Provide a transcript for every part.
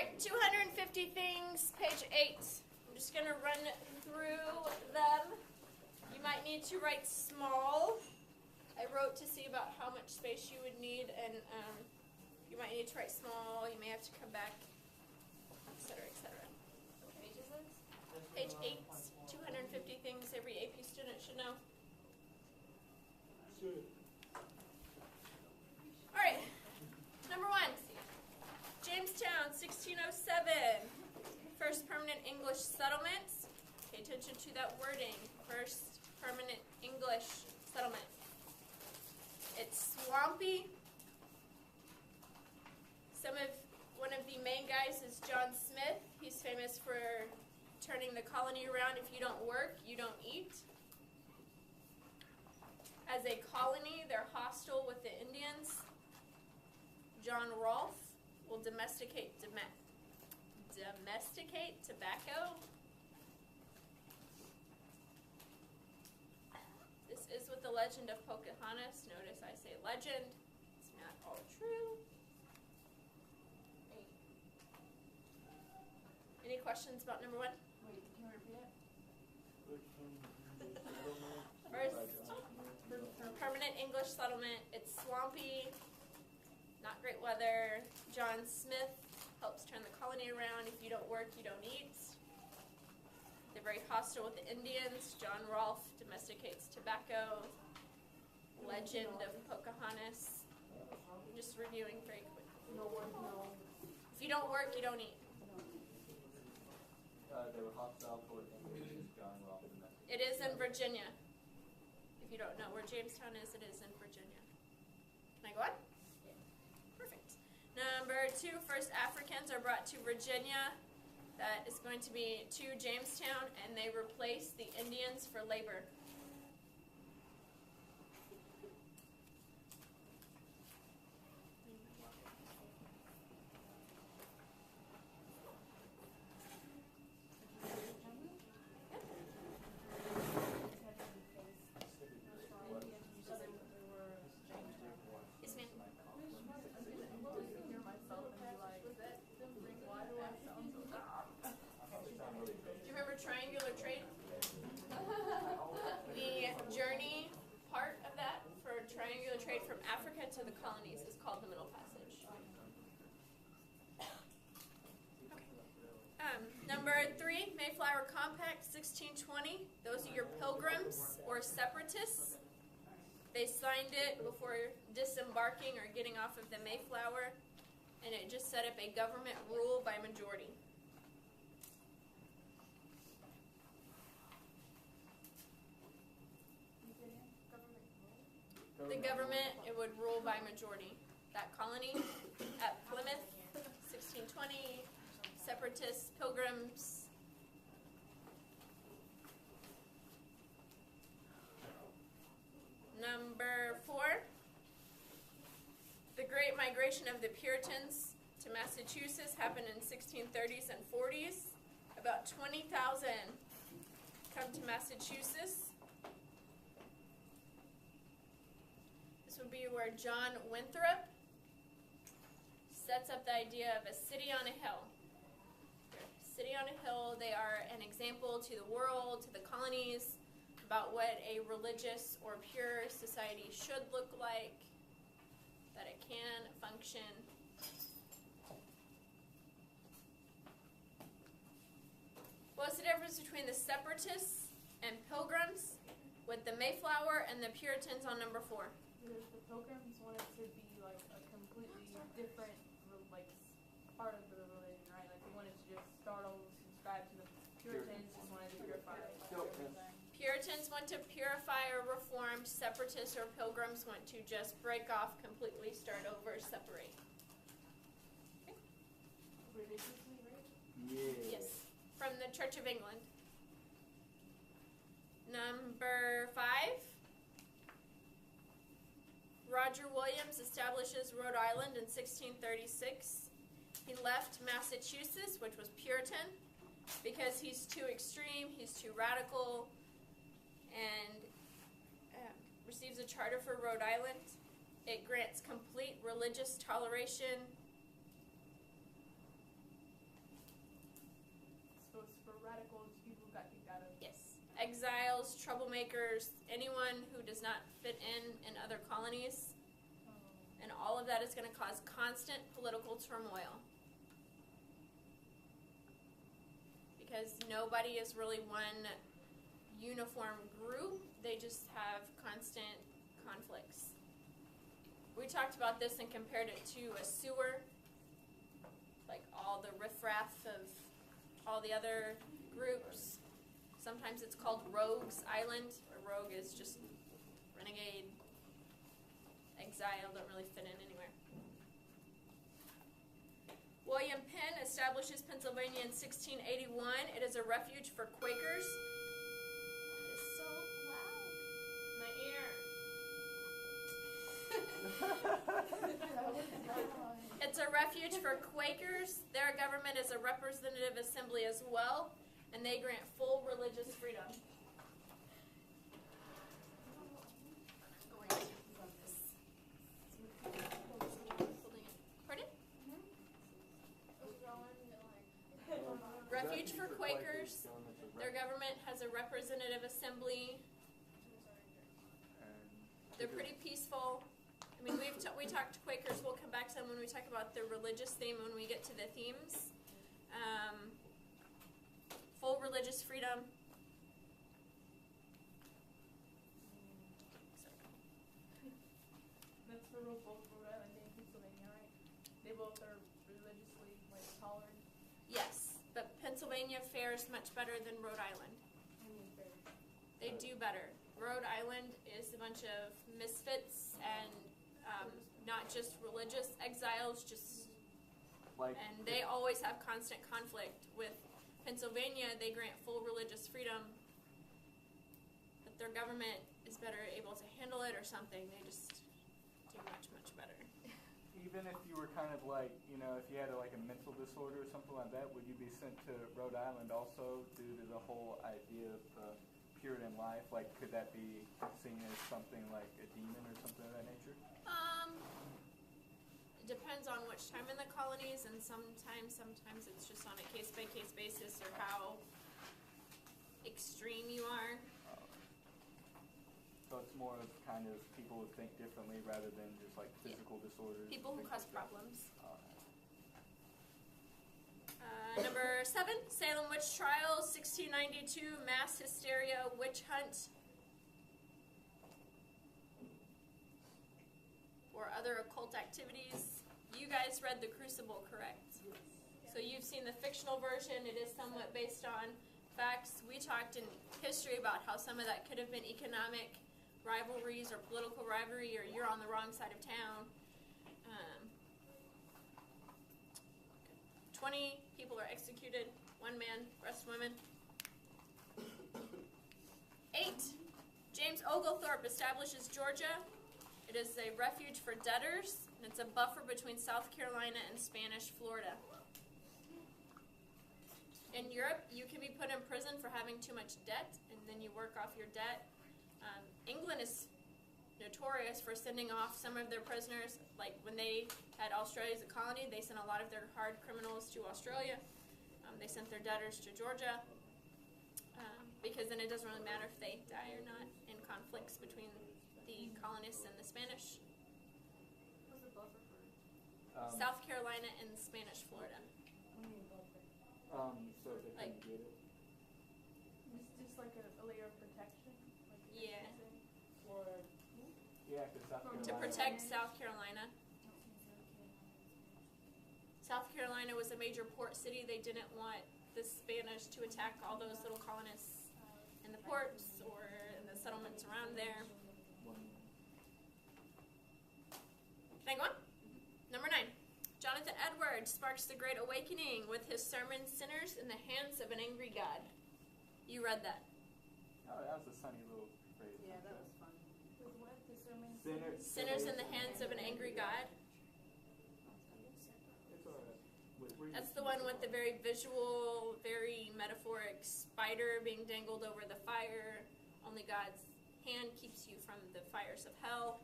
Alright, 250 things, page 8. I'm just going to run through them. You might need to write small. I wrote to see about how much space you would need, and you might need to write small. You may have to come back, etc., etc. What page is this? Page 8, 250 things every AP student should know. Alright, number 1. Jamestown, 1607. First permanent English settlement. Pay attention to that wording. First permanent English settlement. It's swampy. One of the main guys is John Smith. He's famous for turning the colony around. If you don't work, you don't eat. As a colony, they're hostile with the Indians. John Rolfe will domesticate tobacco. This is with the legend of Pocahontas. Notice I say legend. It's not all true. Any questions about number 1? Wait, can you repeat it? First permanent English settlement. It's swampy. Not great weather. John Smith helps turn the colony around. If you don't work, you don't eat. They're very hostile with the Indians. John Rolfe domesticates tobacco. Legend of Pocahontas. I'm just reviewing very quickly. No. If you don't work, you don't eat. They were hostile toward Indians. John Rolfe domesticated. It is in Virginia. If you don't know where Jamestown is, it is in Virginia. Can I go on? Perfect. Number 2, first Africans are brought to Virginia. That is going to be to Jamestown, and they replace the Indians for labor. Triangular trade. The journey part of that for triangular trade from Africa to the colonies is called the Middle Passage. Okay. Number 3, Mayflower Compact, 1620. Those are your pilgrims or separatists. They signed it before disembarking or getting off of the Mayflower, and it just set up a government rule by majority. The government, it would rule by majority. That colony at Plymouth, 1620, separatists, pilgrims. Number 4, the Great Migration of the Puritans to Massachusetts happened in 1630s and 40s. About 20,000 come to Massachusetts. This would be where John Winthrop sets up the idea of a city on a hill. City on a hill, they are an example to the world, to the colonies, about what a religious or pure society should look like, that it can function. What's the difference between the separatists and pilgrims with the Mayflower and the Puritans on number 4? Because the pilgrims wanted to be like a completely different part of the religion, right? Like they wanted to just start over, subscribe to the Puritans, just wanted to purify everything. Puritans want to purify or reform. Separatists or pilgrims want to just break off completely, start over, separate. Okay. Religiously, right? Yeah. Yes, from the Church of England. Number 5. Roger Williams establishes Rhode Island in 1636. He left Massachusetts, which was Puritan, because he's too extreme, he's too radical, and receives a charter for Rhode Island. It grants complete religious toleration rebels, troublemakers, anyone who does not fit in other colonies. And all of that is going to cause constant political turmoil. Because nobody is really one uniform group. They just have constant conflicts. We talked about this and compared it to a sewer. Like all the riffraff of all the other groups. Sometimes it's called Rogues Island. A rogue is just renegade, exile, don't really fit in anywhere. William Penn establishes Pennsylvania in 1681. It is a refuge for Quakers. It is so loud. My ear. It's a refuge for Quakers. Their government is a representative assembly as well, and they grant full religious freedom. Pardon? Refuge for Quakers. Their government has a representative assembly. They're pretty peaceful. I mean, we talked to Quakers. We'll come back to them when we talk about the religious theme when we get to the themes. Full religious freedom. That's for both Rhode Island and Pennsylvania, right? They both are religiously tolerant. Yes, but Pennsylvania fares much better than Rhode Island. They do better. Rhode Island is a bunch of misfits and not just religious exiles, and they always have constant conflict. With Pennsylvania, they grant full religious freedom, but their government is better able to handle it or something. They just do much, much better. Even if you were kind of like, if you had a mental disorder or something like that, would you be sent to Rhode Island also due to the whole idea of Puritan life? Could that be seen as something like a demon or something of that nature? It depends on which time in the colonies, and sometimes it's just on a case-by-case basis or how extreme you are. So it's more of kind of people who think differently rather than just physical disorders. People who things cause like that. problems. Number 7, Salem Witch Trials, 1692, mass hysteria, witch hunt, or other occult activities. You guys read The Crucible, correct? Yes. So you've seen the fictional version. It is somewhat based on facts. We talked in history about how some of that could have been economic rivalries or political rivalry, or you're on the wrong side of town. 20 people are executed, 1 man, rest women. 8, James Oglethorpe establishes Georgia. It is a refuge for debtors, and it's a buffer between South Carolina and Spanish Florida. In Europe, you can be put in prison for having too much debt, and then you work off your debt. England is notorious for sending off some of their prisoners. Like when they had Australia as a colony, they sent a lot of their hard criminals to Australia. They sent their debtors to Georgia because then it doesn't really matter if they die or not in conflicts between the colonists and the Spanish. What's the buffer for? South Carolina and Spanish Florida. So they Like- couldn't get it. It's just like a layer of protection? Yeah. Or Yeah, because South Carolina. To protect South Carolina. South Carolina was a major port city. They didn't want the Spanish to attack all those little colonists in the ports or in the settlements around there. Can I go on? Number 9. Jonathan Edwards sparks the Great Awakening with his sermon, Sinners in the Hands of an Angry God. You read that. Oh, that was a funny little phrase. Yeah, that was fun. with what? The sermon? Sinners in the Hands of an Angry God. It's all right. Were you- That's the one with the very visual, very metaphoric spider being dangled over the fire. Only God's hand keeps you from the fires of hell.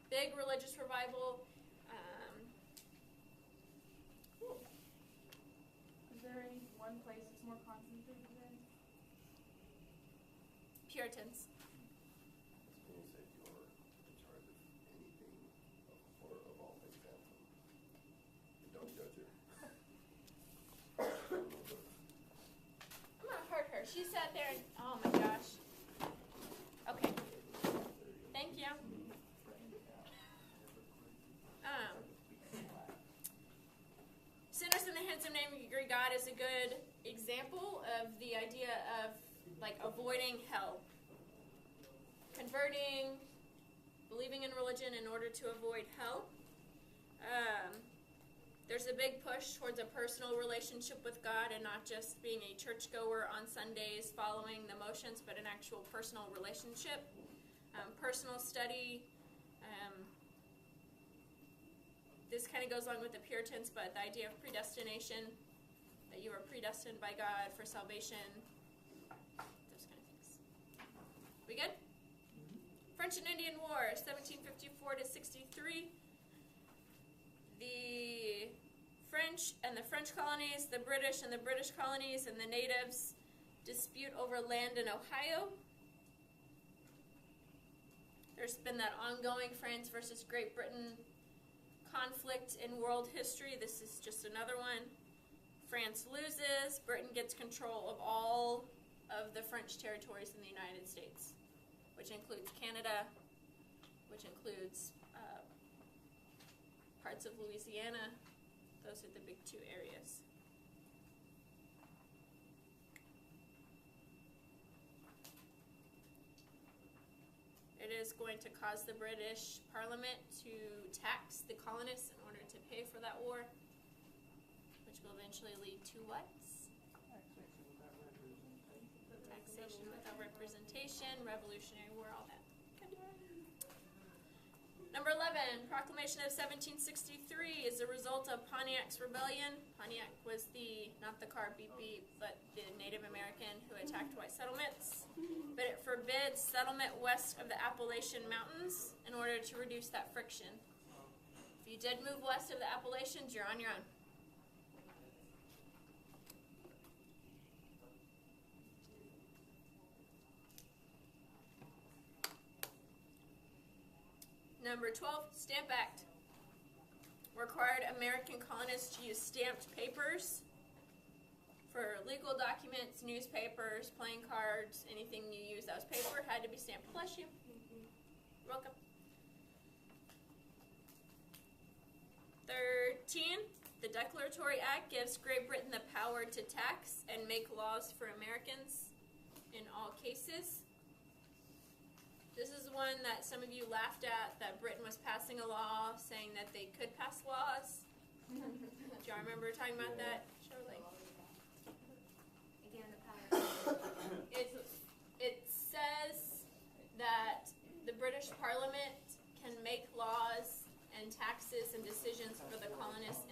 Big religious revival. Is there any one place it's more concentrated in? Puritans. When you say you're in charge of anything or of all things happen, and don't judge her. I'm gonna hurt her. She sat there and, oh my gosh. Okay. Thank you. Sinners in the Handsome Name of Your God is a good example of the idea of like avoiding hell. Converting, believing in religion in order to avoid hell. There's a big push towards a personal relationship with God and not just being a churchgoer on Sundays following the motions, but an actual personal relationship. Personal study. This kind of goes along with the Puritans, but the idea of predestination, that you are predestined by God for salvation, those kind of things. We good? French and Indian War, 1754 to 63. The French and the French colonies, the British and the British colonies, and the natives dispute over land in Ohio. There's been that ongoing France versus Great Britain conflict in world history. This is just another one. France loses. Britain gets control of all of the French territories in the United States, which includes Canada, which includes parts of Louisiana. Those are the big two areas. It is going to cause the British Parliament to tax the colonists in order to pay for that war, which will eventually lead to what? Taxation without representation, Revolutionary War, all that. Good. Number 11, Proclamation of 1763 is a result of Pontiac's rebellion. Pontiac was not the car beep beep, but the Native American who attacked white settlements. But it forbids settlement west of the Appalachian Mountains in order to reduce that friction. If you did move west of the Appalachians, you're on your own. Number 12, Stamp Act. Required American colonists to use stamped papers for legal documents, newspapers, playing cards, anything you use that was paper had to be stamped. Bless you. You're welcome. 13, the Declaratory Act gives Great Britain the power to tax and make laws for Americans in all cases. This is one that some of you laughed at, that Britain was passing a law saying that they could pass laws. Do y'all remember talking about that, Shirley? Again, the power. It says that the British Parliament can make laws and taxes and decisions for the colonists